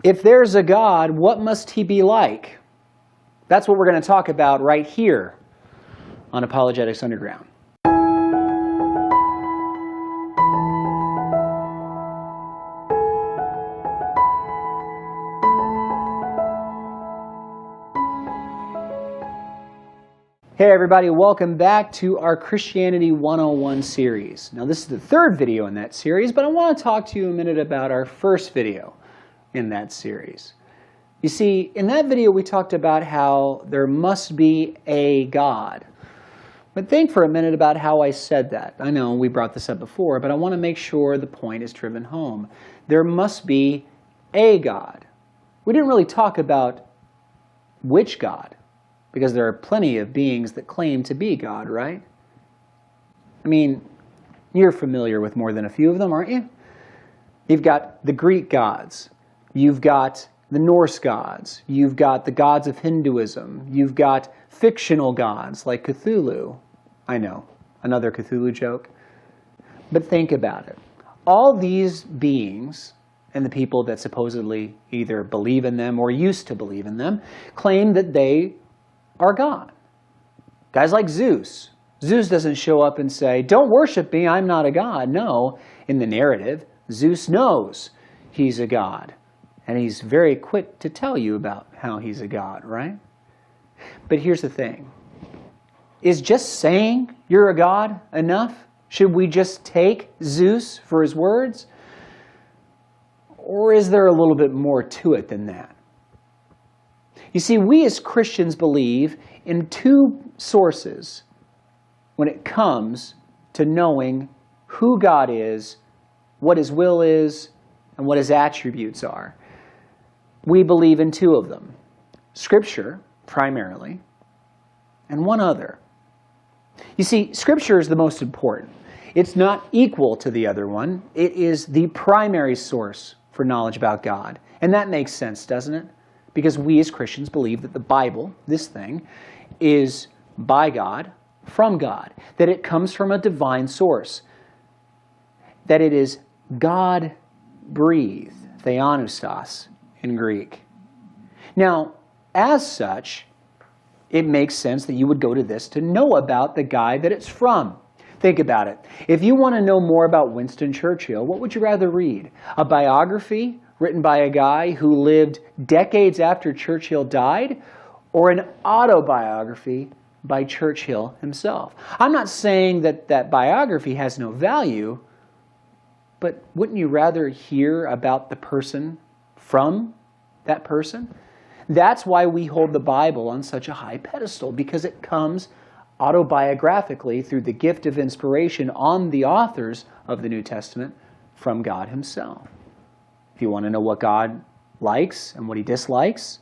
If there's a God, what must he be like? That's what we're going to talk about right here on Apologetics Underground. Hey everybody, welcome back to our Christianity 101 series. Now this is the third video in that series, but I want to talk to you a minute about our first video in that series. You see, in that video we talked about how there must be a God. But think for a minute about how I said that. I know we brought this up before, but I want to make sure the point is driven home. There must be a God. We didn't really talk about which God, because there are plenty of beings that claim to be God, right? I mean, you're familiar with more than a few of them, aren't you? You've got the Greek gods. You've got the Norse gods. You've got the gods of Hinduism. You've got fictional gods like Cthulhu. I know, another Cthulhu joke. But think about it. All these beings and the people that supposedly either believe in them or used to believe in them claim that they are God. Guys like Zeus. Zeus doesn't show up and say, "Don't worship me, I'm not a god." No, in the narrative, Zeus knows he's a god. And he's very quick to tell you about how he's a god, right? But here's the thing. Is just saying you're a god enough? Should we just take Zeus for his words? Or is there a little bit more to it than that? You see, we as Christians believe in two sources when it comes to knowing who God is, what his will is, and what his attributes are. We believe in two of them. Scripture, primarily, and one other. You see, Scripture is the most important. It's not equal to the other one. It is the primary source for knowledge about God. And that makes sense, doesn't it? Because we as Christians believe that the Bible, this thing, is by God, from God. That it comes from a divine source. That it is God-breathed, theopneustos in Greek. Now, as such, it makes sense that you would go to this to know about the guy that it's from. Think about it. If you want to know more about Winston Churchill, what would you rather read? A biography written by a guy who lived decades after Churchill died, or an autobiography by Churchill himself? I'm not saying that that biography has no value, but wouldn't you rather hear about the person from that person? That's why we hold the Bible on such a high pedestal, because it comes autobiographically through the gift of inspiration on the authors of the New Testament from God himself. If you want to know what God likes and what he dislikes,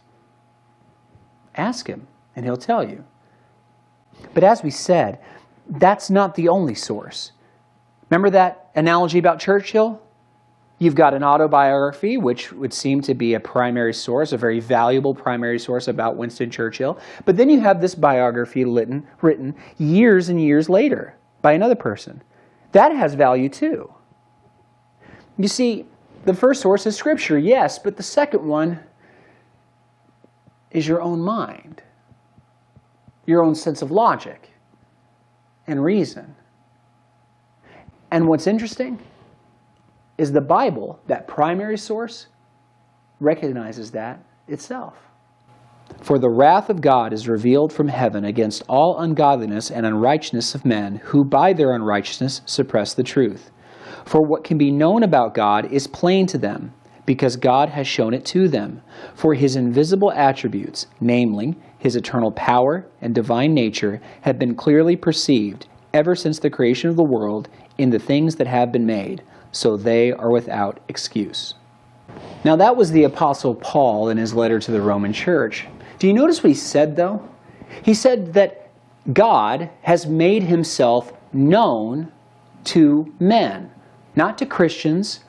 ask him and he'll tell you. But as we said, that's not the only source. Remember that analogy about Churchill? You've got an autobiography, which would seem to be a primary source, a very valuable primary source about Winston Churchill. But then you have this biography written years and years later by another person. That has value too. You see, the first source is Scripture, yes, but the second one is your own mind, your own sense of logic and reason. And what's interesting is the Bible, that primary source, recognizes that itself. For the wrath of God is revealed from heaven against all ungodliness and unrighteousness of men, who by their unrighteousness suppress the truth. For what can be known about God is plain to them, because God has shown it to them. For his invisible attributes, namely his eternal power and divine nature, have been clearly perceived ever since the creation of the world in the things that have been made, so they are without excuse. Now that was the Apostle Paul in his letter to the Roman church. Do you notice what he said, though? He said that God has made himself known to men. Not to Christians,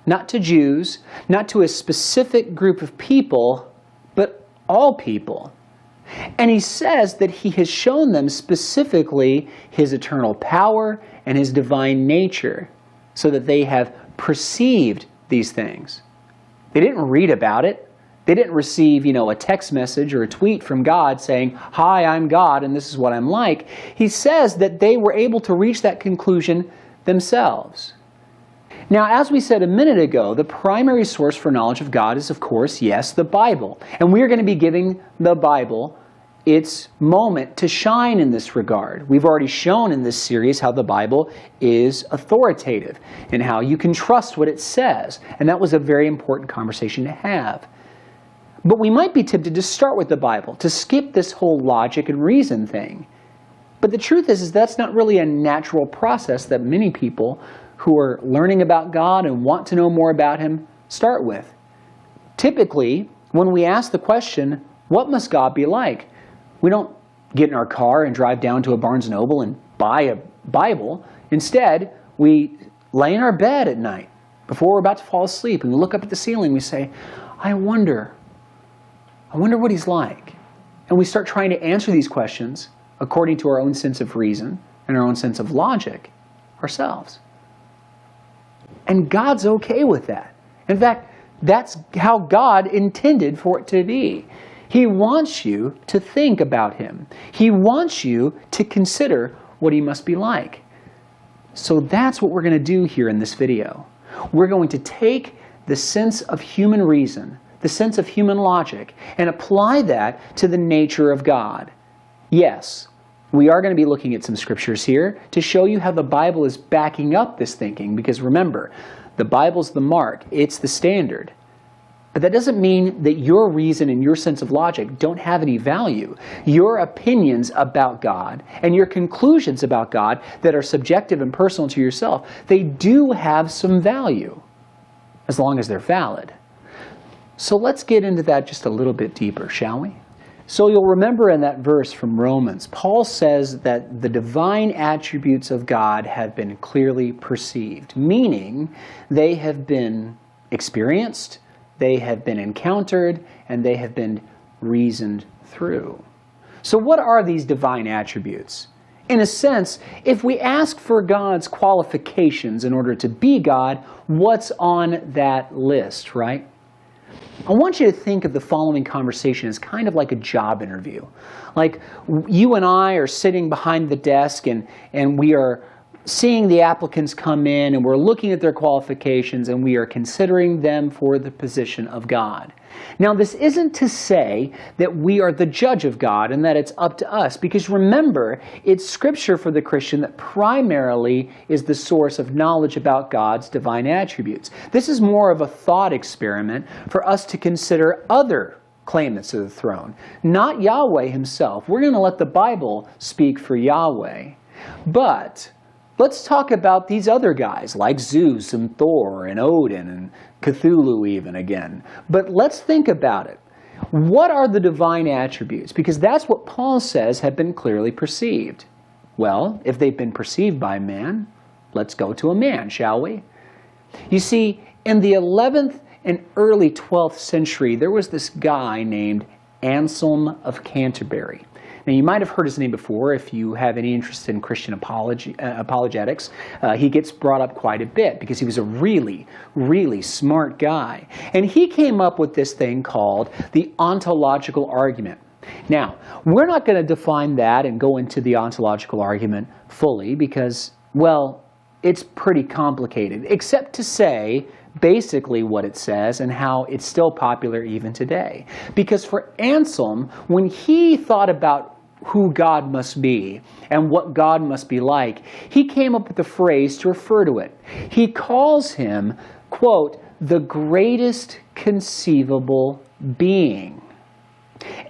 not to Jews, not to a specific group of people, but all people. And he says that he has shown them specifically his eternal power and his divine nature, so that they have perceived these things. They didn't read about it. They didn't receive, a text message or a tweet from God saying, "Hi, I'm God and this is what I'm like." He says that they were able to reach that conclusion themselves. Now, as we said a minute ago, the primary source for knowledge of God is, of course, yes, the Bible. And we are going to be giving the Bible its moment to shine in this regard. We've already shown in this series how the Bible is authoritative and how you can trust what it says. And that was a very important conversation to have. But we might be tempted to start with the Bible, to skip this whole logic and reason thing. But the truth is that's not really a natural process that many people who are learning about God and want to know more about Him start with. Typically, when we ask the question, what must God be like? We don't get in our car and drive down to a Barnes & Noble and buy a Bible. Instead, we lay in our bed at night before we're about to fall asleep and we look up at the ceiling and we say, I wonder what He's like. And we start trying to answer these questions according to our own sense of reason and our own sense of logic ourselves. And God's okay with that. In fact, that's how God intended for it to be. He wants you to think about Him. He wants you to consider what He must be like. So that's what we're going to do here in this video. We're going to take the sense of human reason, the sense of human logic, and apply that to the nature of God. Yes, we are going to be looking at some scriptures here to show you how the Bible is backing up this thinking, because remember, the Bible's the mark, it's the standard. But that doesn't mean that your reason and your sense of logic don't have any value. Your opinions about God and your conclusions about God that are subjective and personal to yourself, they do have some value, as long as they're valid. So let's get into that just a little bit deeper, shall we? So you'll remember in that verse from Romans, Paul says that the divine attributes of God have been clearly perceived, meaning they have been experienced, they have been encountered, and they have been reasoned through. So what are these divine attributes? In a sense, if we ask for God's qualifications in order to be God, what's on that list, right? I want you to think of the following conversation as kind of like a job interview. Like you and I are sitting behind the desk and we are seeing the applicants come in and we're looking at their qualifications and we are considering them for the position of God. Now, this isn't to say that we are the judge of God and that it's up to us, because remember, it's Scripture for the Christian that primarily is the source of knowledge about God's divine attributes. This is more of a thought experiment for us to consider other claimants of the throne, not Yahweh Himself. We're going to let the Bible speak for Yahweh. But let's talk about these other guys like Zeus and Thor and Odin and Cthulhu even again. But let's think about it. What are the divine attributes? Because that's what Paul says have been clearly perceived. Well, if they've been perceived by man, let's go to a man, shall we? You see, in the 11th and early 12th century, there was this guy named Anselm of Canterbury. Now, you might have heard his name before if you have any interest in Christian apologetics. He gets brought up quite a bit because he was a really, really smart guy. And he came up with this thing called the ontological argument. Now, we're not going to define that and go into the ontological argument fully because, well, it's pretty complicated, except to say basically what it says and how it's still popular even today. Because for Anselm, when he thought about who God must be and what God must be like, he came up with a phrase to refer to it. He calls Him, quote, the greatest conceivable being.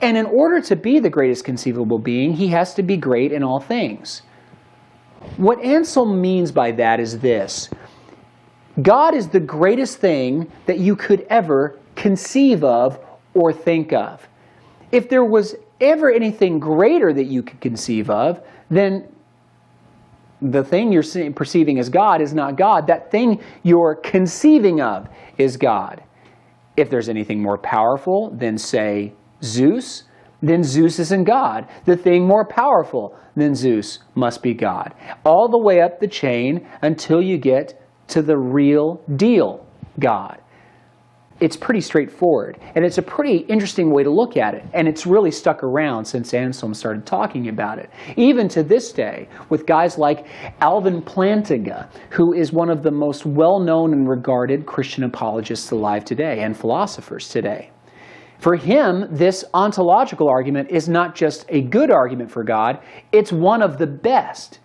And in order to be the greatest conceivable being, He has to be great in all things. What Anselm means by that is this: God is the greatest thing that you could ever conceive of or think of. If there was ever anything greater that you could conceive of, then the thing you're perceiving as God is not God. That thing you're conceiving of is God. If there's anything more powerful than, say, Zeus, then Zeus isn't God. The thing more powerful than Zeus must be God. All the way up the chain until you get to the real deal God. it's pretty straightforward. And it's a pretty interesting way to look at it. And it's really stuck around since Anselm started talking about it. Even to this day, with guys like Alvin Plantinga, who is one of the most well-known and regarded Christian apologists alive today and philosophers today. For him, this ontological argument is not just a good argument for God, it's one of the best.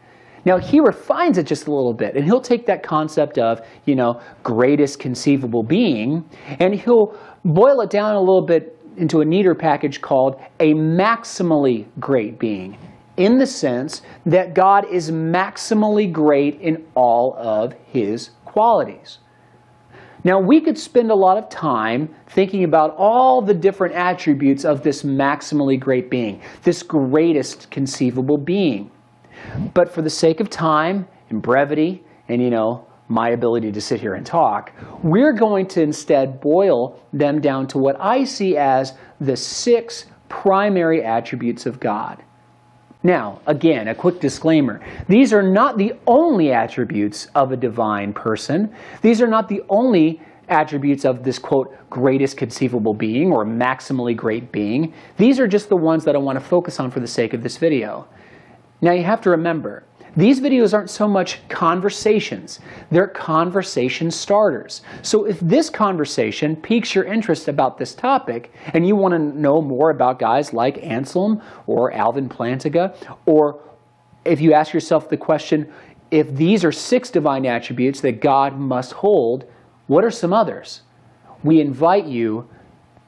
Now, he refines it just a little bit, and he'll take that concept of, greatest conceivable being, and he'll boil it down a little bit into a neater package called a maximally great being, in the sense that God is maximally great in all of his qualities. Now, we could spend a lot of time thinking about all the different attributes of this maximally great being, this greatest conceivable being. But for the sake of time and brevity and, my ability to sit here and talk, we're going to instead boil them down to what I see as the 6 primary attributes of God. Now, again, a quick disclaimer. These are not the only attributes of a divine person. These are not the only attributes of this, quote, greatest conceivable being or maximally great being. These are just the ones that I want to focus on for the sake of this video. Now, you have to remember, these videos aren't so much conversations. They're conversation starters. So if this conversation piques your interest about this topic, and you want to know more about guys like Anselm or Alvin Plantinga, or if you ask yourself the question, if these are 6 divine attributes that God must hold, what are some others? We invite you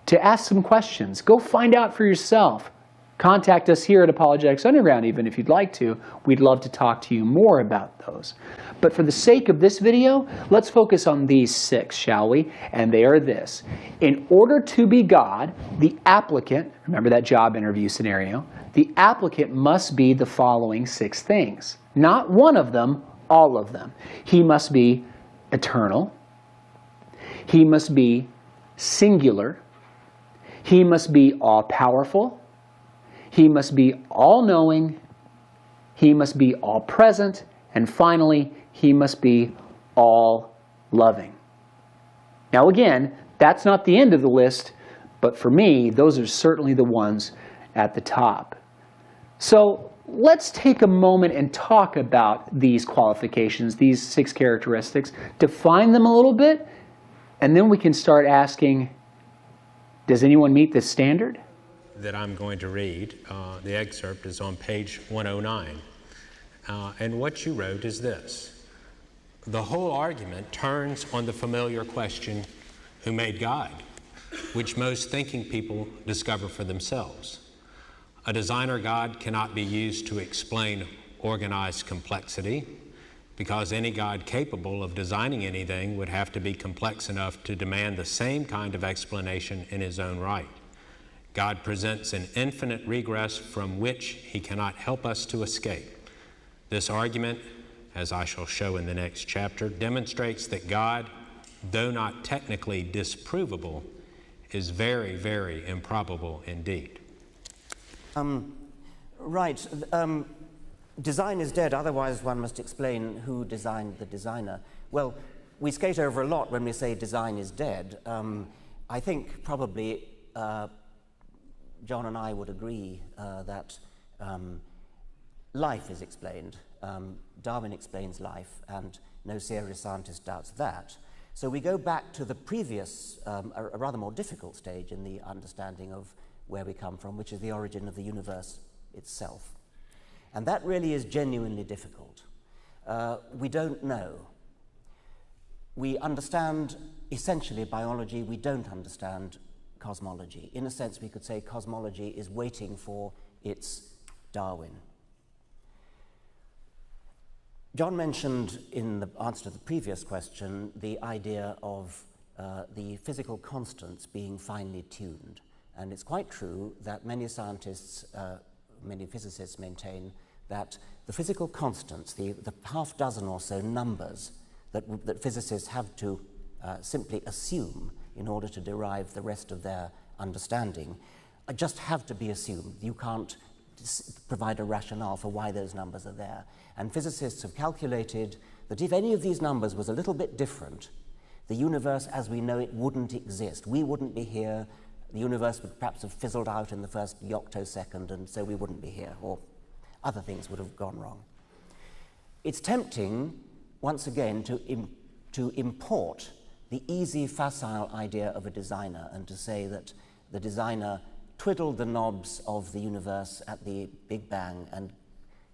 to ask some questions. Go find out for yourself. Contact us here at Apologetics Underground even if you'd like to. We'd love to talk to you more about those. But for the sake of this video, let's focus on these 6, shall we? And they are this. In order to be God, the applicant, remember that job interview scenario, the applicant must be the following 6 things. Not one of them, all of them. He must be eternal. He must be singular. He must be all-powerful. He must be all-knowing, he must be all-present, and finally, he must be all-loving. Now again, that's not the end of the list, but for me, those are certainly the ones at the top. So let's take a moment and talk about these qualifications, these 6 characteristics, define them a little bit, and then we can start asking, does anyone meet this standard? That I'm going to read, the excerpt is on page 109. And what you wrote is this. The whole argument turns on the familiar question, who made God? Which most thinking people discover for themselves. A designer God cannot be used to explain organized complexity, because any God capable of designing anything would have to be complex enough to demand the same kind of explanation in his own right. God presents an infinite regress from which he cannot help us to escape. This argument, as I shall show in the next chapter, demonstrates that God, though not technically disprovable, is very, very improbable indeed. Right. Design is dead, otherwise one must explain who designed the designer. Well, we skate over a lot when we say design is dead. I think probably John and I would agree that life is explained. Darwin explains life, and no serious scientist doubts that. So we go back to the previous, a rather more difficult stage in the understanding of where we come from, which is the origin of the universe itself. And that really is genuinely difficult. We don't know. We understand essentially biology, we don't understand cosmology. In a sense, we could say cosmology is waiting for its Darwin. John mentioned in the answer to the previous question the idea of the physical constants being finely tuned. And it's quite true that many scientists, many physicists maintain that the physical constants, the half dozen or so numbers that physicists have to simply assume in order to derive the rest of their understanding, just have to be assumed. You can't provide a rationale for why those numbers are there. And physicists have calculated that if any of these numbers was a little bit different, the universe as we know it wouldn't exist. We wouldn't be here. The universe would perhaps have fizzled out in the first yoctosecond, and so we wouldn't be here, or other things would have gone wrong. It's tempting, once again, to import the easy, facile idea of a designer and to say that the designer twiddled the knobs of the universe at the Big Bang and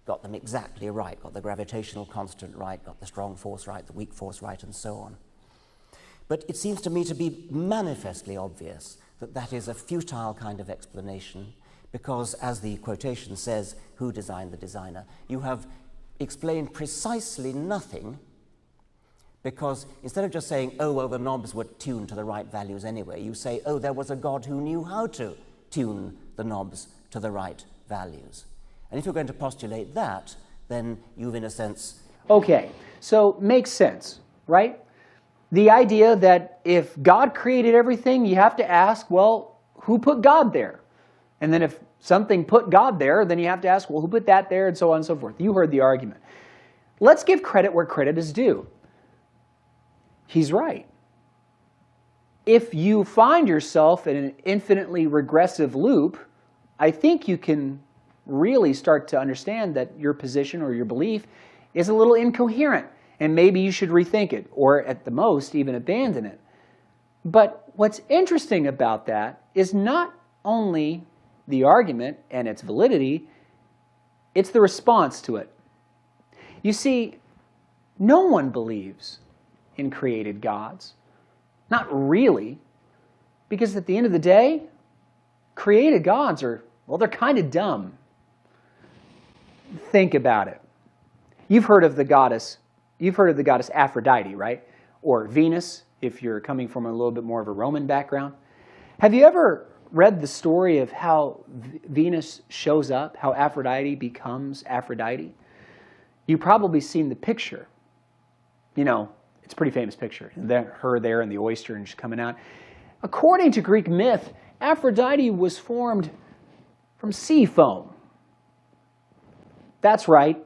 got them exactly right, got the gravitational constant right, got the strong force right, the weak force right, and so on. But it seems to me to be manifestly obvious that that is a futile kind of explanation because, as the quotation says, who designed the designer? You have explained precisely nothing, because instead of just saying, oh, well, the knobs were tuned to the right values anyway, you say, oh, there was a God who knew how to tune the knobs to the right values. And if you're going to postulate that, then you've, in a sense... Okay, so makes sense, right? The idea that if God created everything, you have to ask, well, who put God there? And then if something put God there, then you have to ask, well, who put that there, and so on and so forth. You heard the argument. Let's give credit where credit is due. He's right. If you find yourself in an infinitely regressive loop, I think you can really start to understand that your position or your belief is a little incoherent, and maybe you should rethink it, or at the most, even abandon it. But what's interesting about that is not only the argument and its validity, it's the response to it. You see, no one believes in created gods. Not really, because at the end of the day, created gods are, well, they're kind of dumb. Think about it. You've heard of the goddess Aphrodite, right? Or Venus, if you're coming from a little bit more of a Roman background. Have you ever read the story of how Venus shows up, how Aphrodite becomes Aphrodite? You've probably seen the picture. You know, it's a pretty famous picture. Her there and the oyster and she's coming out. According to Greek myth, Aphrodite was formed from sea foam. That's right,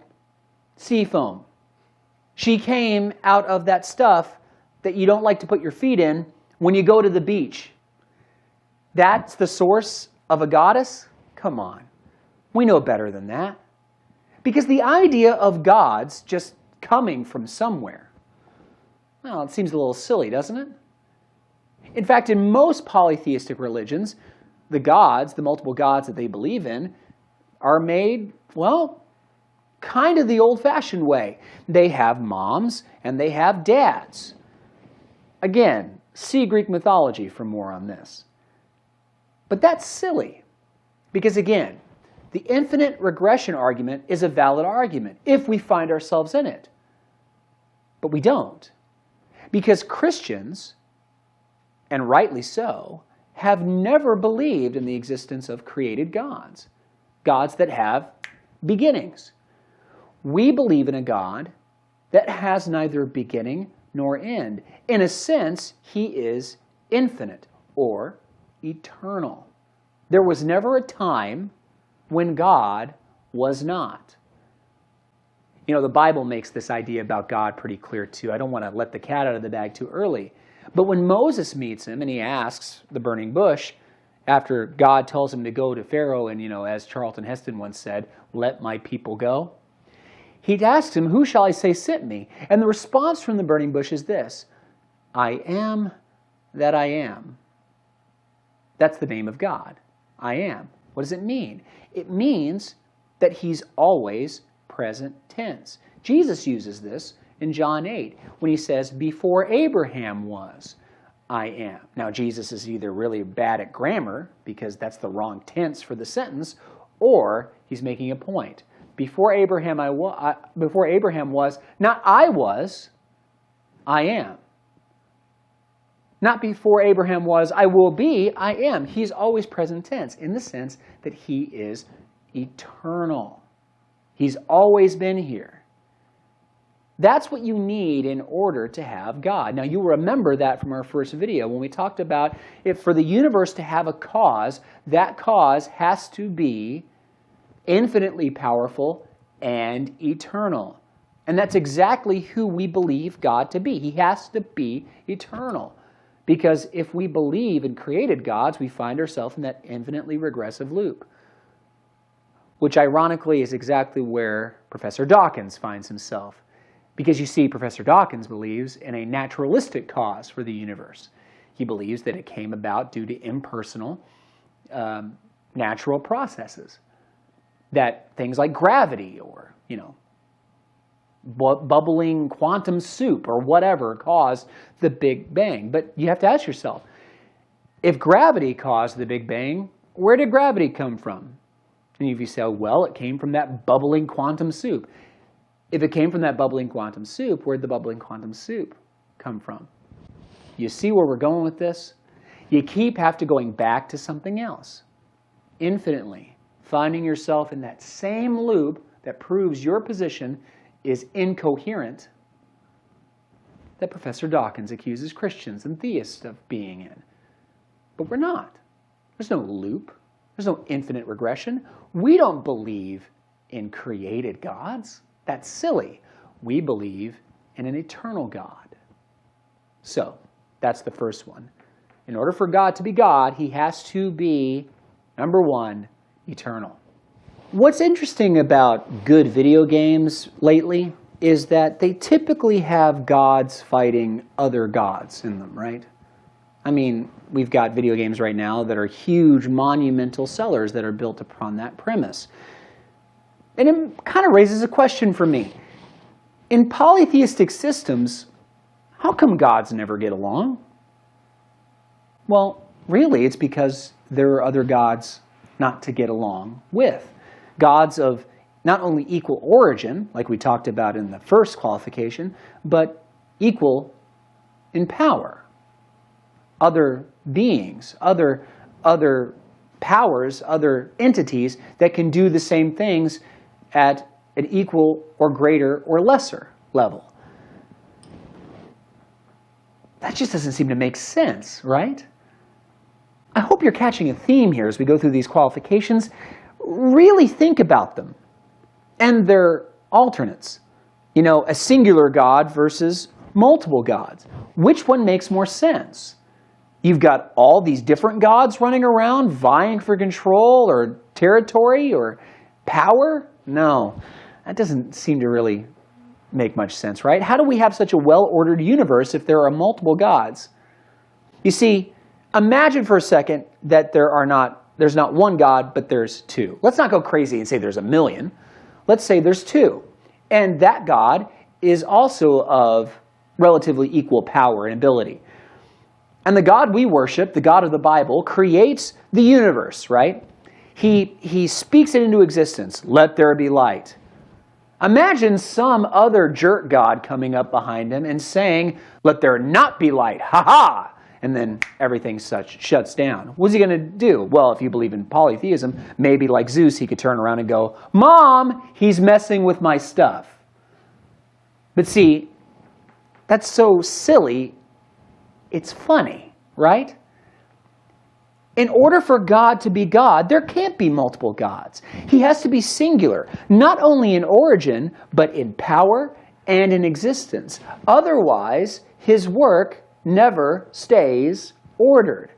sea foam. She came out of that stuff that you don't like to put your feet in when you go to the beach. That's the source of a goddess? Come on. We know better than that. Because the idea of gods just coming from somewhere, well, it seems a little silly, doesn't it? In fact, in most polytheistic religions, the gods, the multiple gods that they believe in, are made, well, kind of the old-fashioned way. They have moms and they have dads. Again, see Greek mythology for more on this. But that's silly, because again, the infinite regression argument is a valid argument if we find ourselves in it. But we don't, because Christians, and rightly so, have never believed in the existence of created gods, gods that have beginnings. We believe in a God that has neither beginning nor end. In a sense, he is infinite or eternal. There was never a time when God was not. You know, the Bible makes this idea about God pretty clear too. I don't want to let the cat out of the bag too early. But when Moses meets him and he asks the burning bush, after God tells him to go to Pharaoh and, you know, as Charlton Heston once said, let my people go, he asks him, who shall I say sent me? And the response from the burning bush is this: I am that I am. That's the name of God. I am. What does it mean? It means that he's always present tense. Jesus uses this in John 8 when he says, before Abraham was, I am. Now, Jesus is either really bad at grammar, because that's the wrong tense for the sentence, or he's making a point. Before Abraham was, not I was, I am. Not before Abraham was, I will be, I am. He's always present tense in the sense that he is eternal. He's always been here. That's what you need in order to have God. Now, you remember that from our first video when we talked about if for the universe to have a cause, that cause has to be infinitely powerful and eternal. And that's exactly who we believe God to be. He has to be eternal. Because if we believe in created gods, we find ourselves in that infinitely regressive loop. Which ironically is exactly where Professor Dawkins finds himself. Because you see, Professor Dawkins believes in a naturalistic cause for the universe. He believes that it came about due to impersonal, natural processes. That things like gravity or, bubbling quantum soup or whatever caused the Big Bang. But you have to ask yourself, if gravity caused the Big Bang, where did gravity come from? And if you say, well, it came from that bubbling quantum soup. If it came from that bubbling quantum soup, where did the bubbling quantum soup come from? You see where we're going with this? You have to going back to something else. Infinitely. Finding yourself in that same loop that proves your position is incoherent that Professor Dawkins accuses Christians and theists of being in. But we're not. There's no loop. There's no infinite regression. We don't believe in created gods. That's silly. We believe in an eternal God. So, that's the first one. In order for God to be God, he has to be, number one, eternal. What's interesting about good video games lately is that they typically have gods fighting other gods in them, right? I mean, we've got video games right now that are huge monumental sellers that are built upon that premise. And it kind of raises a question for me. In polytheistic systems, how come gods never get along? Well, really, it's because there are other gods not to get along with. Gods of not only equal origin, like we talked about in the first qualification, but equal in power. Other beings, other powers, other entities that can do the same things at an equal or greater or lesser level. That just doesn't seem to make sense, right? I hope you're catching a theme here as we go through these qualifications. Really think about them and their alternates. A singular God versus multiple gods. Which one makes more sense? You've got all these different gods running around vying for control or territory or power? No, that doesn't seem to really make much sense, right? How do we have such a well-ordered universe if there are multiple gods? You see, imagine for a second that there's not one God, but there's two. Let's not go crazy and say there's a million. Let's say there's two. And that God is also of relatively equal power and ability. And the God we worship, the God of the Bible, creates the universe, right? He speaks it into existence. Let there be light. Imagine some other jerk god coming up behind him and saying, let there not be light. Ha ha! And then everything shuts down. What's he going to do? Well, if you believe in polytheism, maybe like Zeus, he could turn around and go, Mom, he's messing with my stuff. But see, that's so silly, it's funny, right? In order for God to be God, there can't be multiple gods. He has to be singular, not only in origin, but in power and in existence. Otherwise, his work never stays ordered.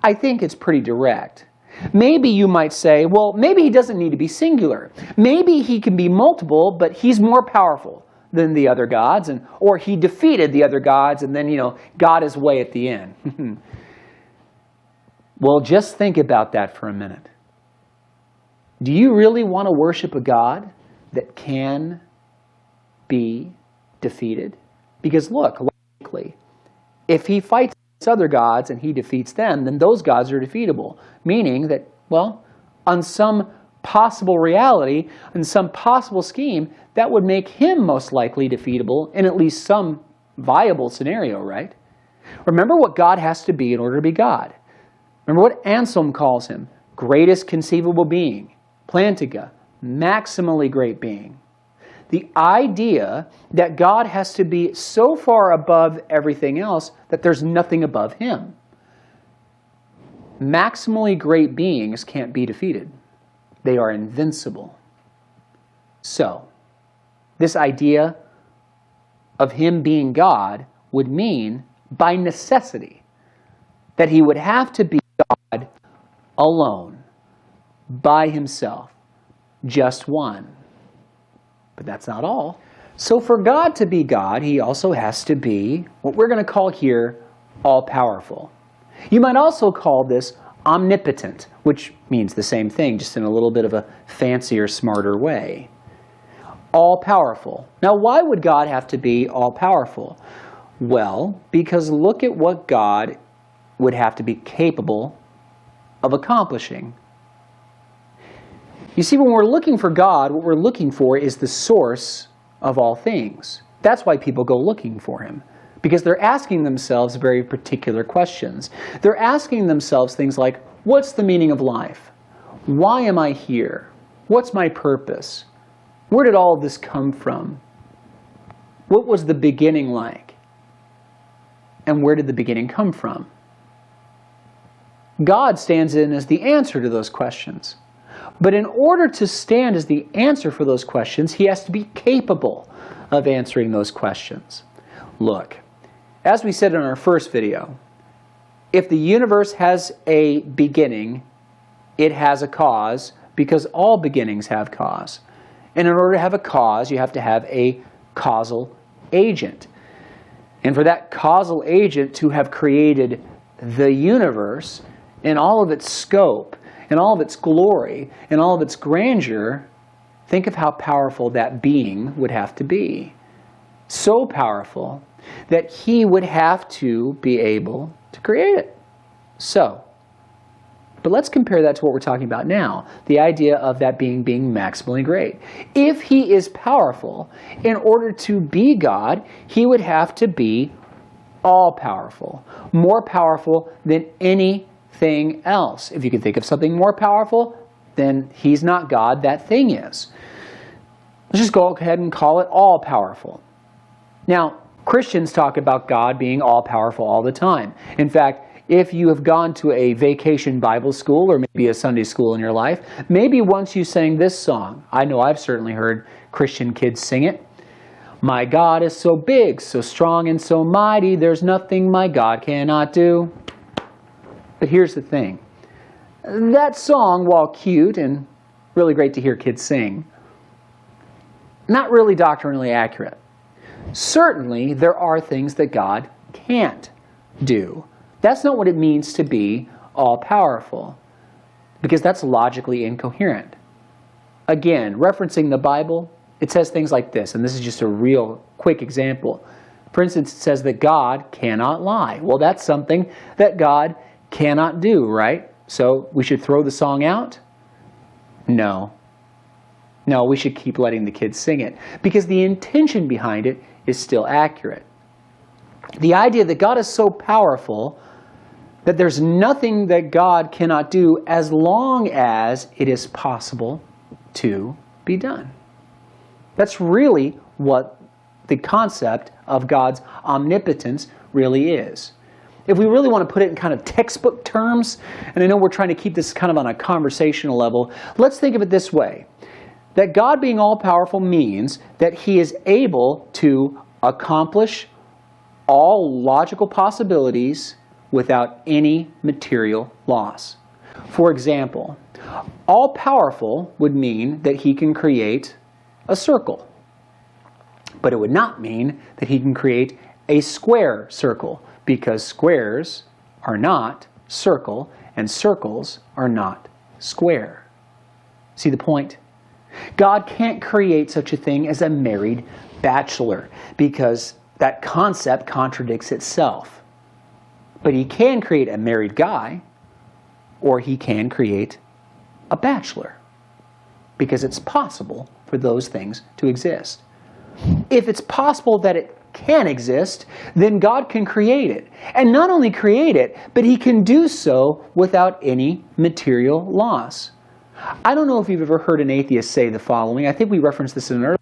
I think it's pretty direct. Maybe you might say, well, maybe he doesn't need to be singular. Maybe he can be multiple, but he's more powerful than the other gods, or he defeated the other gods and then, got his way at the end. Well, just think about that for a minute. Do you really want to worship a God that can be defeated? Because look, logically, if he fights other gods and he defeats them, then those gods are defeatable. Meaning that, well, on some possible reality, in some possible scheme, that would make him most likely defeatable in at least some viable scenario, right? Remember what God has to be in order to be God. Remember what Anselm calls him, greatest conceivable being, plantiga, maximally great being. The idea that God has to be so far above everything else that there's nothing above him. Maximally great beings can't be defeated. They are invincible. So, this idea of him being God would mean, by necessity, that he would have to be God alone, by himself, just one. But that's not all. So for God to be God, he also has to be what we're going to call here all-powerful. You might also call this omnipotent, which means the same thing, just in a little bit of a fancier, smarter way. All-powerful. Now, why would God have to be all-powerful? Well, because look at what God would have to be capable of accomplishing. You see, when we're looking for God, what we're looking for is the source of all things. That's why people go looking for him, because they're asking themselves very particular questions. They're asking themselves things like, what's the meaning of life? Why am I here? What's my purpose? Where did all of this come from? What was the beginning like? And where did the beginning come from? God stands in as the answer to those questions. But in order to stand as the answer for those questions, he has to be capable of answering those questions. Look, as we said in our first video, if the universe has a beginning, it has a cause, because all beginnings have cause. And in order to have a cause, you have to have a causal agent. And for that causal agent to have created the universe in all of its scope, in all of its glory, in all of its grandeur, think of how powerful that being would have to be. So powerful that he would have to be able to create it. But let's compare that to what we're talking about now, the idea of that being maximally great. If he is powerful, in order to be God, he would have to be all-powerful, more powerful than anything else. If you can think of something more powerful, then he's not God, that thing is. Let's just go ahead and call it all-powerful. Now, Christians talk about God being all-powerful all the time. In fact, if you have gone to a vacation Bible school or maybe a Sunday school in your life, maybe once you sang this song. I know I've certainly heard Christian kids sing it. My God is so big, so strong, and so mighty, there's nothing my God cannot do. But here's the thing. That song, while cute and really great to hear kids sing, not really doctrinally accurate. Certainly, there are things that God can't do. That's not what it means to be all-powerful, because that's logically incoherent. Again, referencing the Bible, it says things like this, and this is just a real quick example. For instance, it says that God cannot lie. Well, that's something that God cannot do, right? So we should throw the song out? No. No, we should keep letting the kids sing it, because the intention behind it is still accurate. The idea that God is so powerful that there's nothing that God cannot do as long as it is possible to be done. That's really what the concept of God's omnipotence really is. If we really want to put it in kind of textbook terms, and I know we're trying to keep this kind of on a conversational level, let's think of it this way. That God being all-powerful means that he is able to accomplish all logical possibilities without any material loss. For example, all-powerful would mean that he can create a circle. But it would not mean that he can create a square circle, because squares are not circle, and circles are not square. See the point? God can't create such a thing as a married bachelor, because that concept contradicts itself. But he can create a married guy, or he can create a bachelor, because it's possible for those things to exist. If it's possible that it can exist, then God can create it. And not only create it, but he can do so without any material loss. I don't know if you've ever heard an atheist say the following. I think we referenced this in an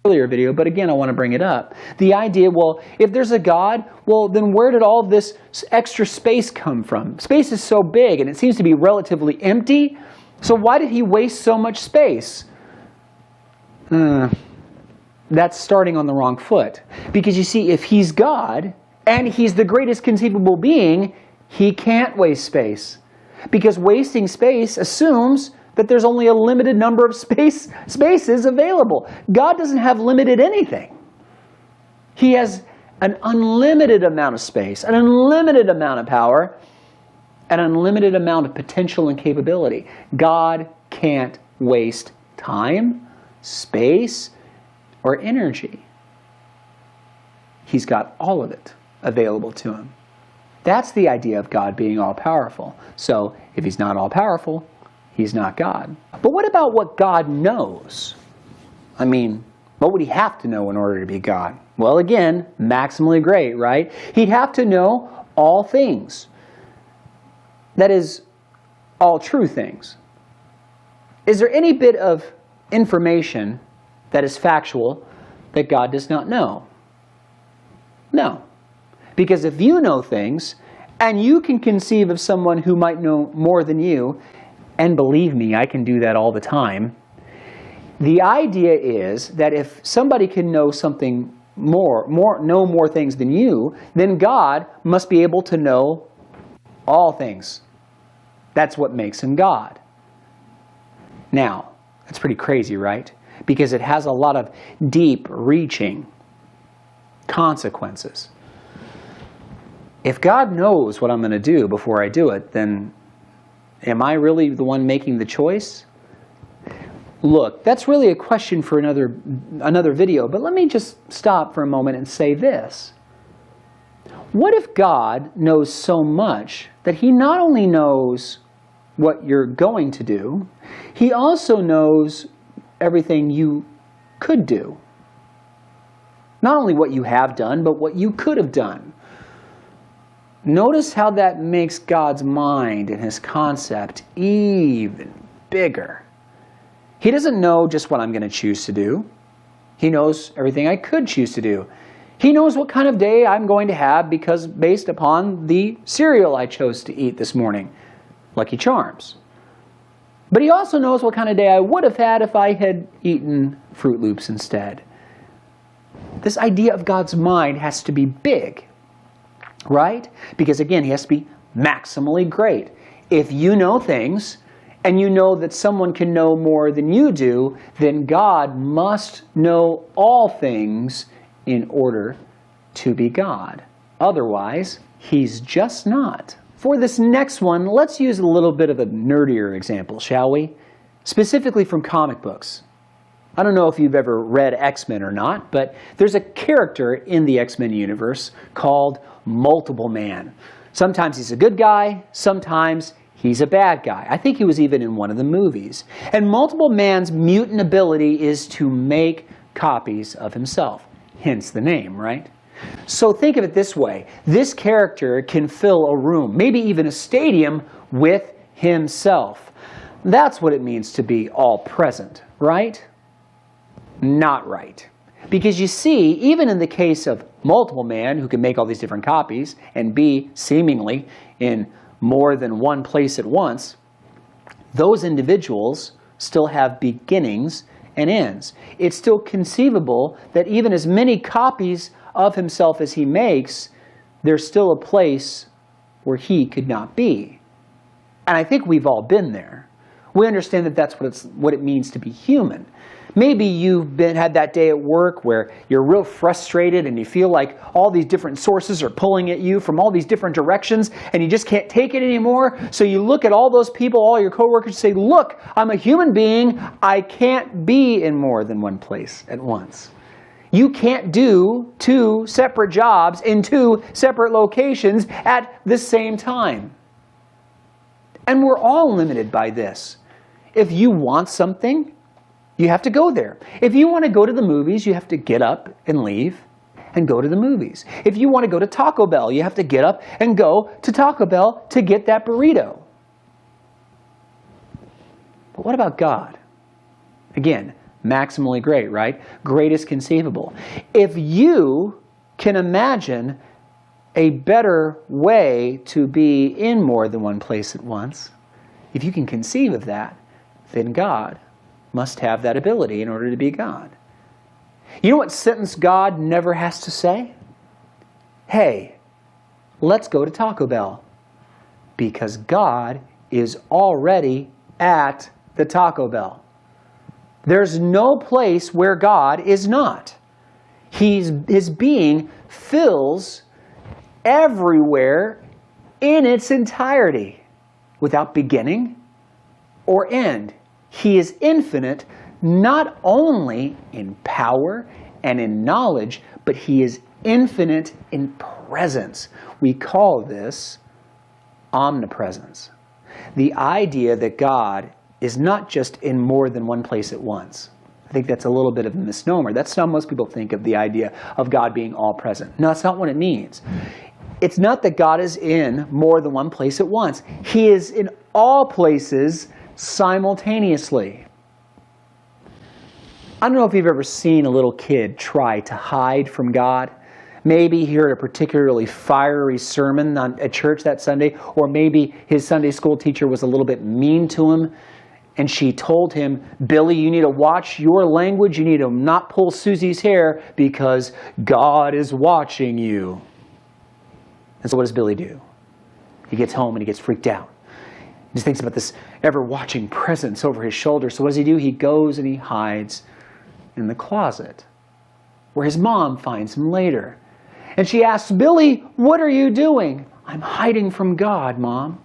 earlier video, but again, I want to bring it up. The idea, well, if there's a God, well, then where did all this extra space come from? Space is so big, and it seems to be relatively empty, so why did he waste so much space? that's starting on the wrong foot. Because you see, if he's God, and he's the greatest conceivable being, he can't waste space. Because wasting space assumes that there's only a limited number of spaces available. God doesn't have limited anything. He has an unlimited amount of space, an unlimited amount of power, an unlimited amount of potential and capability. God can't waste time, space, or energy. He's got all of it available to him. That's the idea of God being all-powerful. So, if he's not all-powerful, he's not God. But what about what God knows? I mean, what would he have to know in order to be God? Well, again, maximally great, right? He'd have to know all things. That is, all true things. Is there any bit of information that is factual that God does not know? No. Because if you know things, and you can conceive of someone who might know more than you, and believe me, I can do that all the time, the idea is that if somebody can know something know more things than you, then God must be able to know all things. That's what makes him God. Now, that's pretty crazy, right? Because it has a lot of deep-reaching consequences. If God knows what I'm going to do before I do it, then am I really the one making the choice? Look, that's really a question for another video, but let me just stop for a moment and say this. What if God knows so much that he not only knows what you're going to do, he also knows everything you could do? Not only what you have done, but what you could have done. Notice how that makes God's mind and his concept even bigger. He doesn't know just what I'm going to choose to do. He knows everything I could choose to do. He knows what kind of day I'm going to have based upon the cereal I chose to eat this morning, Lucky Charms. But he also knows what kind of day I would have had if I had eaten Fruit Loops instead. This idea of God's mind has to be big, right? Because again, he has to be maximally great. If you know things, and you know that someone can know more than you do, then God must know all things in order to be God. Otherwise, he's just not. For this next one, let's use a little bit of a nerdier example, shall we? Specifically from comic books. I don't know if you've ever read X-Men or not, but there's a character in the X-Men universe called Multiple Man. Sometimes he's a good guy, sometimes he's a bad guy. I think he was even in one of the movies. And Multiple Man's mutant ability is to make copies of himself. Hence the name, right? So think of it this way. This character can fill a room, maybe even a stadium, with himself. That's what it means to be all-present, right? Not right. Because you see, even in the case of Multiple Man, who can make all these different copies and be seemingly in more than one place at once, those individuals still have beginnings and ends. It's still conceivable that even as many copies of himself as he makes, there's still a place where he could not be. And I think we've all been there. We understand that that's what it means to be human. Maybe you've had that day at work where you're real frustrated and you feel like all these different sources are pulling at you from all these different directions and you just can't take it anymore. So you look at all those people, all your coworkers, and say, look, I'm a human being. I can't be in more than one place at once. You can't do 2 separate jobs in 2 separate locations at the same time. And we're all limited by this. If you want something, you have to go there. If you want to go to the movies, you have to get up and leave and go to the movies. If you want to go to Taco Bell, you have to get up and go to Taco Bell to get that burrito. But what about God? Again, maximally great, right? Greatest conceivable. If you can imagine a better way to be in more than one place at once, if you can conceive of that, then God must have that ability in order to be God. You know what sentence God never has to say? Hey, let's go to Taco Bell. Because God is already at the Taco Bell. There's no place where God is not. His being fills everywhere in its entirety, without beginning or end. He is infinite, not only in power and in knowledge, but He is infinite in presence. We call this omnipresence. The idea that God is not just in more than one place at once. I think that's a little bit of a misnomer. That's how most people think of the idea of God being all present. No, that's not what it means. It's not that God is in more than one place at once. He is in all places simultaneously. I don't know if you've ever seen a little kid try to hide from God. Maybe he heard a particularly fiery sermon at church that Sunday, or maybe his Sunday school teacher was a little bit mean to him, and she told him, Billy, you need to watch your language. You need to not pull Susie's hair because God is watching you. And so what does Billy do? He gets home and he gets freaked out. He just thinks about this ever-watching presence over his shoulder. So what does he do? He goes and he hides in the closet, where his mom finds him later. And she asks, Billy, what are you doing? I'm hiding from God, Mom.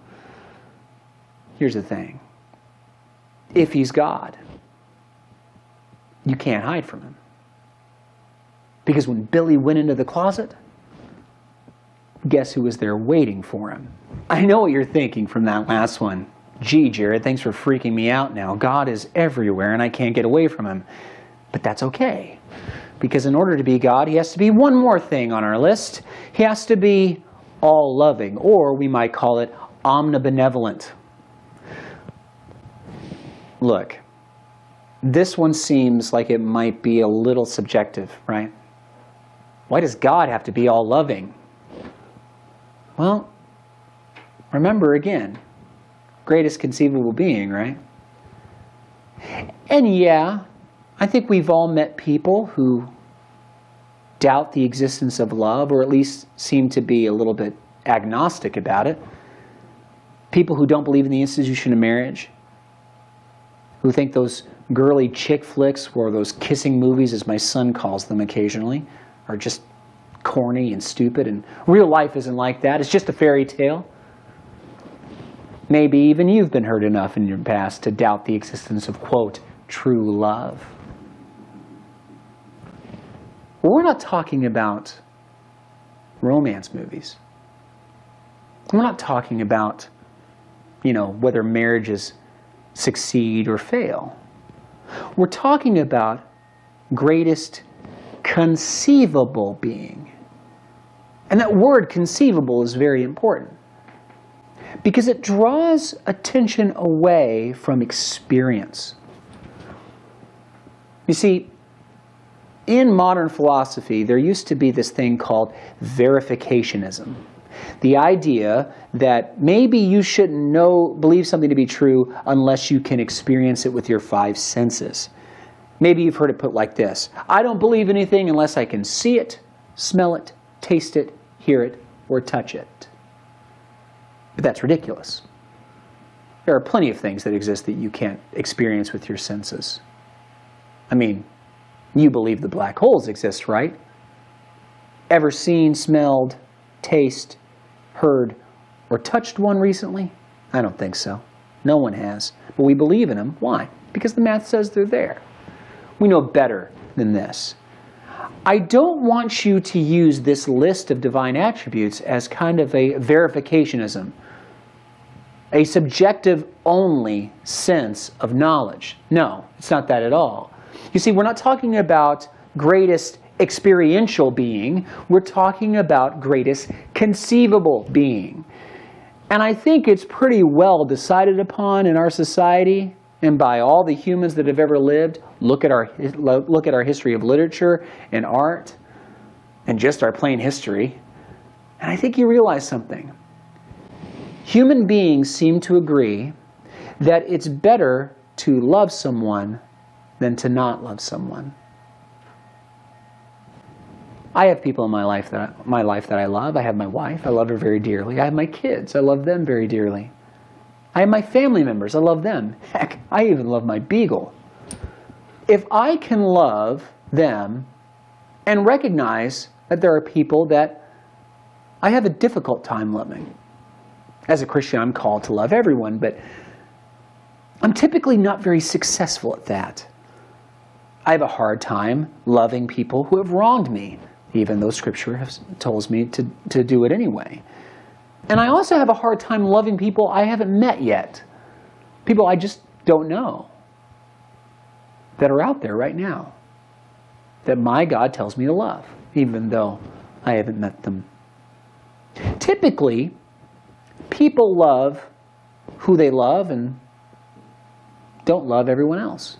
Here's the thing. If He's God, you can't hide from Him. Because when Billy went into the closet, guess who was there waiting for him? I know what you're thinking from that last one. Gee, Jared, thanks for freaking me out now. God is everywhere and I can't get away from Him. But that's okay. Because in order to be God, He has to be one more thing on our list. He has to be all-loving, or we might call it omnibenevolent. Look, this one seems like it might be a little subjective, right? Why does God have to be all-loving? Well, remember again, greatest conceivable being, right? And yeah, I think we've all met people who doubt the existence of love, or at least seem to be a little bit agnostic about it. People who don't believe in the institution of marriage, who think those girly chick flicks, or those kissing movies, as my son calls them occasionally, are just corny and stupid, and real life isn't like that. It's just a fairy tale. Maybe even you've been hurt enough in your past to doubt the existence of, quote, true love. Well, we're not talking about romance movies. We're not talking about, whether marriages succeed or fail. We're talking about greatest conceivable being. And that word conceivable is very important because it draws attention away from experience. You see, in modern philosophy, there used to be this thing called verificationism. The idea that maybe you shouldn't believe something to be true unless you can experience it with your five senses. Maybe you've heard it put like this: I don't believe anything unless I can see it, smell it, taste it, hear it, or touch it. But that's ridiculous. There are plenty of things that exist that you can't experience with your senses. I mean, you believe the black holes exist, right? Ever seen, smelled, tasted, heard, or touched one recently? I don't think so. No one has. But we believe in them. Why? Because the math says they're there. We know better than this. I don't want you to use this list of divine attributes as kind of a verificationism, a subjective-only sense of knowledge. No, it's not that at all. You see, we're not talking about greatest experiential being. We're talking about greatest conceivable being. And I think it's pretty well decided upon in our society and by all the humans that have ever lived. Look at our history of literature and art and just our plain history. And I think you realize something. Human beings seem to agree that it's better to love someone than to not love someone. I have people in my life that I love. I have my wife. I love her very dearly. I have my kids. I love them very dearly. I have my family members. I love them. Heck, I even love my beagle. If I can love them and recognize that there are people that I have a difficult time loving. As a Christian, I'm called to love everyone, but I'm typically not very successful at that. I have a hard time loving people who have wronged me, even though Scripture tells me to do it anyway. And I also have a hard time loving people I haven't met yet. People I just don't know that are out there right now that my God tells me to love, even though I haven't met them. Typically, people love who they love and don't love everyone else.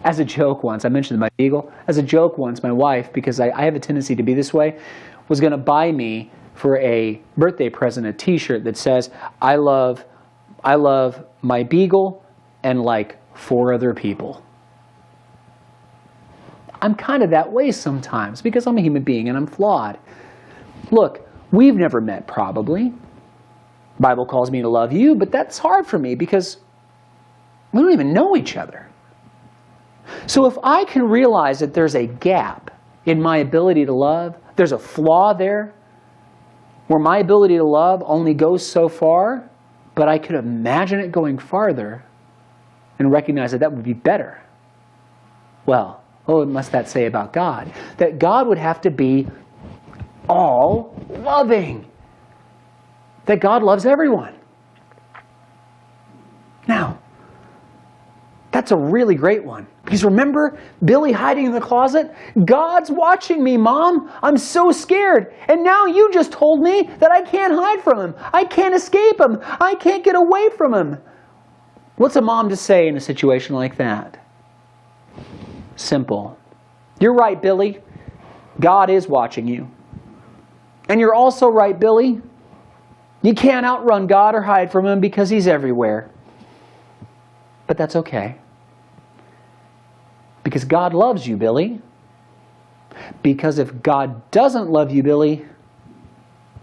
As a joke once, I mentioned my beagle, as a joke once, my wife, because I have a tendency to be this way, was going to buy me for a birthday present a t-shirt that says, I love my beagle and like 4 other people. I'm kind of that way sometimes because I'm a human being and I'm flawed. Look, we've never met probably. The Bible calls me to love you, but that's hard for me because we don't even know each other. So if I can realize that there's a gap in my ability to love, there's a flaw there, where my ability to love only goes so far, but I could imagine it going farther and recognize that that would be better. Well, what must that say about God? That God would have to be all loving. That God loves everyone. Now, that's a really great one. Because remember Billy hiding in the closet? God's watching me, Mom. I'm so scared. And now you just told me that I can't hide from him. I can't escape him. I can't get away from him. What's a mom to say in a situation like that? Simple. You're right, Billy. God is watching you. And you're also right, Billy. You can't outrun God or hide from him because he's everywhere. But that's okay. Because God loves you, Billy. Because if God doesn't love you, Billy,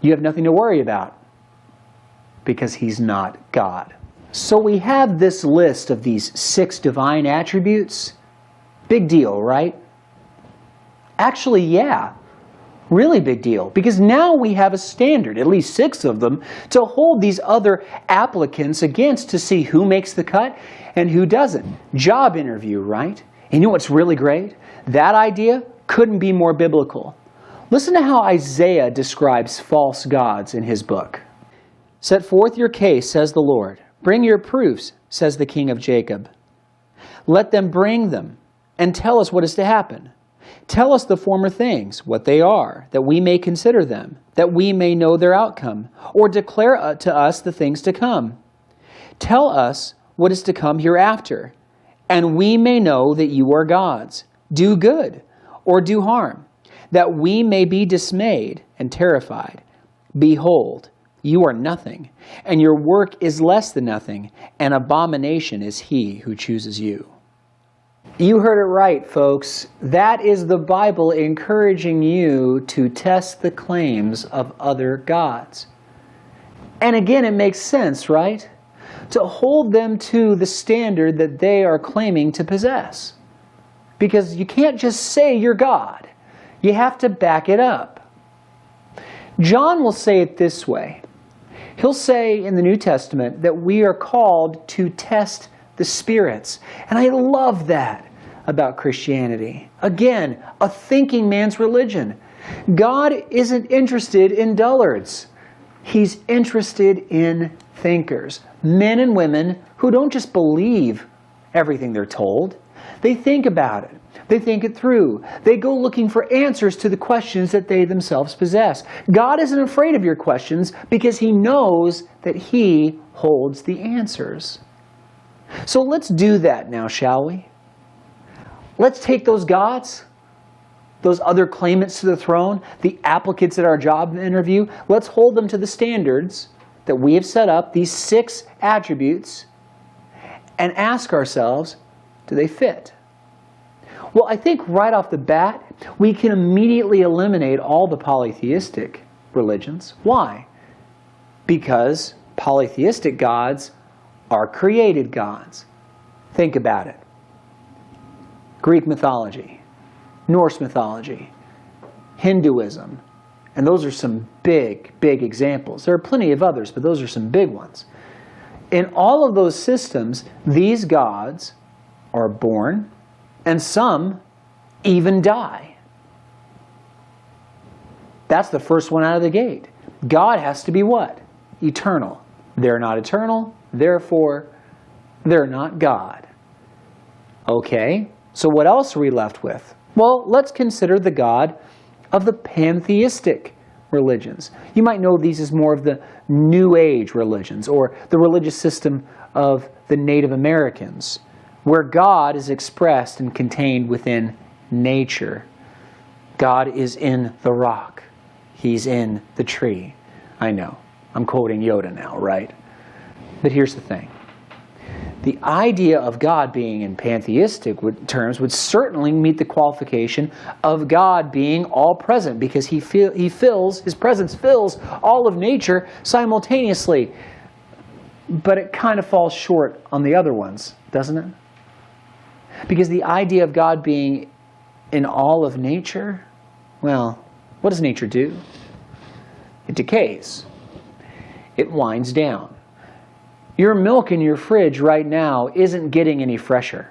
you have nothing to worry about. Because he's not God. So we have this list of these 6 divine attributes. Big deal, right? Actually, yeah. Really big deal. Because now we have a standard, at least 6 of them, to hold these other applicants against to see who makes the cut and who doesn't. Job interview, right? And you know what's really great? That idea couldn't be more biblical. Listen to how Isaiah describes false gods in his book. Set forth your case, says the Lord. Bring your proofs, says the King of Jacob. Let them bring them, and tell us what is to happen. Tell us the former things, what they are, that we may consider them, that we may know their outcome, or declare to us the things to come. Tell us what is to come hereafter, and we may know that you are gods. Do good, or do harm, that we may be dismayed and terrified. Behold, you are nothing, and your work is less than nothing. An abomination is he who chooses you. You heard it right, folks. That is the Bible encouraging you to test the claims of other gods. And again, it makes sense, right? To hold them to the standard that they are claiming to possess. Because you can't just say you're God. You have to back it up. John will say it this way. He'll say in the New Testament that we are called to test the spirits. And I love that about Christianity. Again, a thinking man's religion. God isn't interested in dullards. He's interested in thinkers. Men and women who don't just believe everything they're told. They think about it. They think it through. They go looking for answers to the questions that they themselves possess. God isn't afraid of your questions because he knows that he holds the answers. So let's do that now, shall we? Let's take those gods, those other claimants to the throne, the applicants at our job interview, let's hold them to the standards that we have set up, these 6 attributes, and ask ourselves, do they fit? Well, I think right off the bat, we can immediately eliminate all the polytheistic religions. Why? Because polytheistic gods are created gods. Think about it. Greek mythology, Norse mythology, Hinduism, and those are some big, big examples. There are plenty of others, but those are some big ones. In all of those systems, these gods are born, and some even die. That's the first one out of the gate. God has to be what? Eternal. They're not eternal, therefore, they're not God. Okay, so what else are we left with? Well, let's consider the God of the pantheistic religions. You might know these as more of the New Age religions, or the religious system of the Native Americans, where God is expressed and contained within nature. God is in the rock. He's in the tree. I know, I'm quoting Yoda now, right? But here's the thing. The idea of God being in pantheistic terms would certainly meet the qualification of God being all-present, because His presence fills all of nature simultaneously. But it kind of falls short on the other ones, doesn't it? Because the idea of God being in all of nature, well, what does nature do? It decays. It winds down. Your milk in your fridge right now isn't getting any fresher.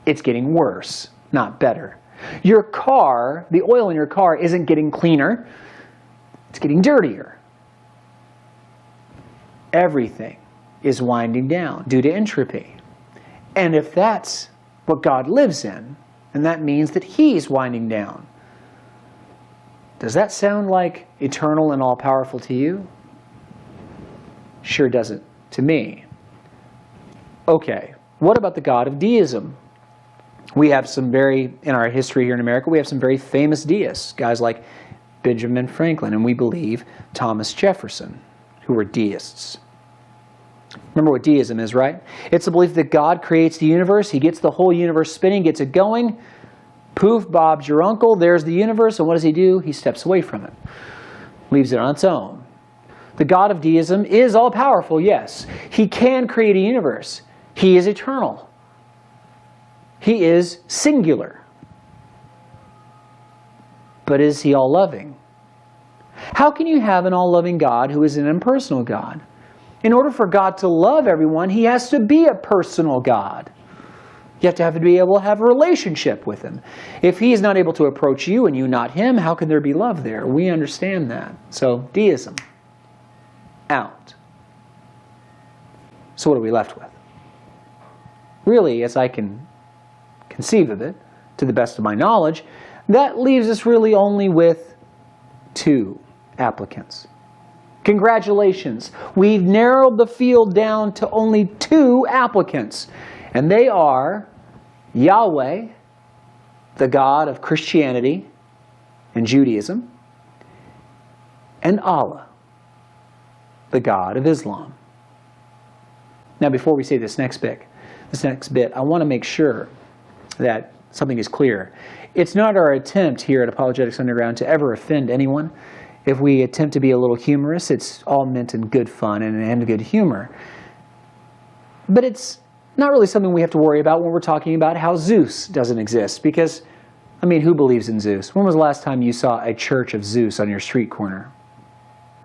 It's getting worse, not better. Your car, the oil in your car isn't getting cleaner. It's getting dirtier. Everything is winding down due to entropy. And if that's what God lives in, then that means that He's winding down. Does that sound like eternal and all-powerful to you? Sure doesn't to me. Okay, what about the God of deism? We have in our history here in America, we have some very famous deists, guys like Benjamin Franklin, and we believe Thomas Jefferson, who were deists. Remember what deism is, right? It's the belief that God creates the universe, He gets the whole universe spinning, gets it going, poof, Bob's your uncle, there's the universe, and what does He do? He steps away from it, leaves it on its own. The God of deism is all-powerful, yes. He can create a universe. He is eternal. He is singular. But is He all-loving? How can you have an all-loving God who is an impersonal God? In order for God to love everyone, He has to be a personal God. You have to be able to have a relationship with Him. If He is not able to approach you and you not Him, how can there be love there? We understand that. So, deism. Out. So what are we left with? Really, as I can conceive of it, to the best of my knowledge, that leaves us really only with 2 applicants. Congratulations! We've narrowed the field down to only 2 applicants, and they are Yahweh, the God of Christianity and Judaism, and Allah, the God of Islam. Now, before we say this next bit, I want to make sure that something is clear. It's not our attempt here at Apologetics Underground to ever offend anyone. If we attempt to be a little humorous, it's all meant in good fun and good humor. But it's not really something we have to worry about when we're talking about how Zeus doesn't exist. Because, I mean, who believes in Zeus? When was the last time you saw a church of Zeus on your street corner?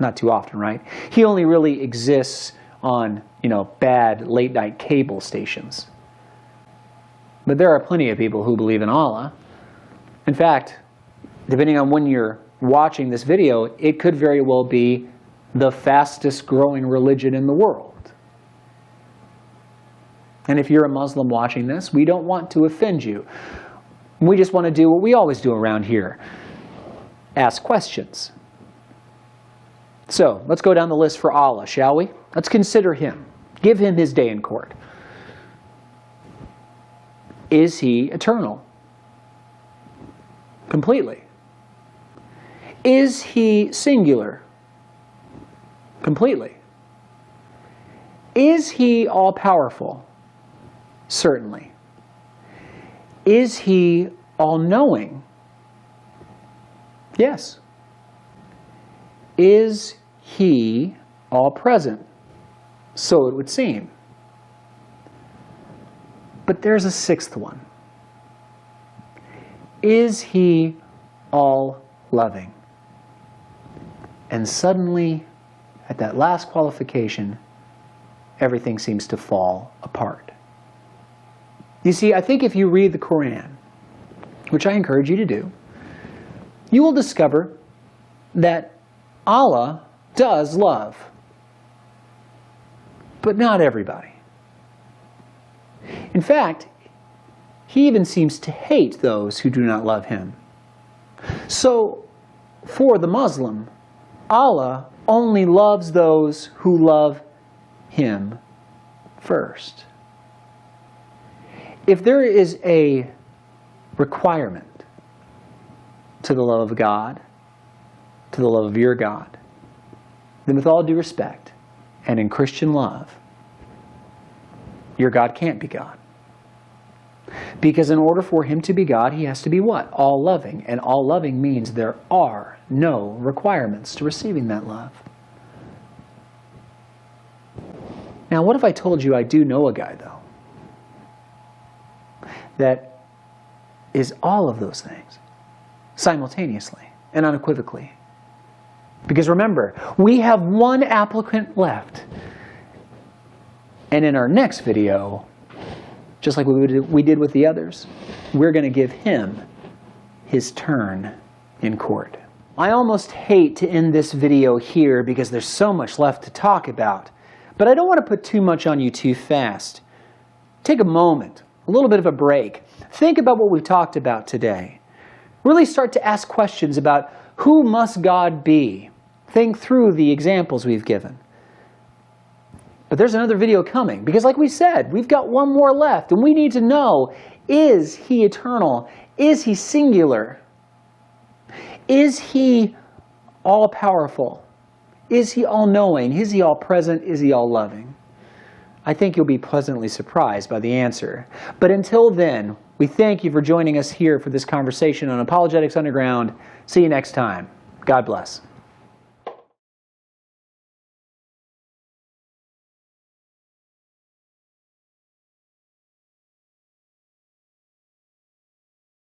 Not too often, right? He only really exists on, bad late-night cable stations. But there are plenty of people who believe in Allah. In fact, depending on when you're watching this video, it could very well be the fastest growing religion in the world. And if you're a Muslim watching this, we don't want to offend you. We just want to do what we always do around here. Ask questions. So, let's go down the list for Allah, shall we? Let's consider Him. Give Him His day in court. Is He eternal? Completely. Is He singular? Completely. Is He all-powerful? Certainly. Is He all-knowing? Yes. Is he all-present? So it would seem. But there's a sixth one. Is he all-loving? And suddenly, at that last qualification, everything seems to fall apart. You see, I think if you read the Quran, which I encourage you to do, you will discover that Allah does love, but not everybody. In fact, he even seems to hate those who do not love him. So, for the Muslim, Allah only loves those who love him first. If there is a requirement to the love of God, to the love of your God, then with all due respect, and in Christian love, your God can't be God. Because in order for him to be God, he has to be what? All-loving. And all-loving means there are no requirements to receiving that love. Now, what if I told you I do know a guy, though, that is all of those things simultaneously and unequivocally? Because remember, we have one applicant left. And in our next video, just like we did with the others, we're going to give him his turn in court. I almost hate to end this video here because there's so much left to talk about. But I don't want to put too much on you too fast. Take a moment, a little bit of a break. Think about what we've talked about today. Really start to ask questions about who must God be. Think through the examples we've given. But there's another video coming, because like we said, we've got one more left, and we need to know, is he eternal? Is he singular? Is he all-powerful? Is he all-knowing? Is he all-present? Is he all-loving? I think you'll be pleasantly surprised by the answer. But until then, we thank you for joining us here for this conversation on Apologetics Underground. See you next time. God bless.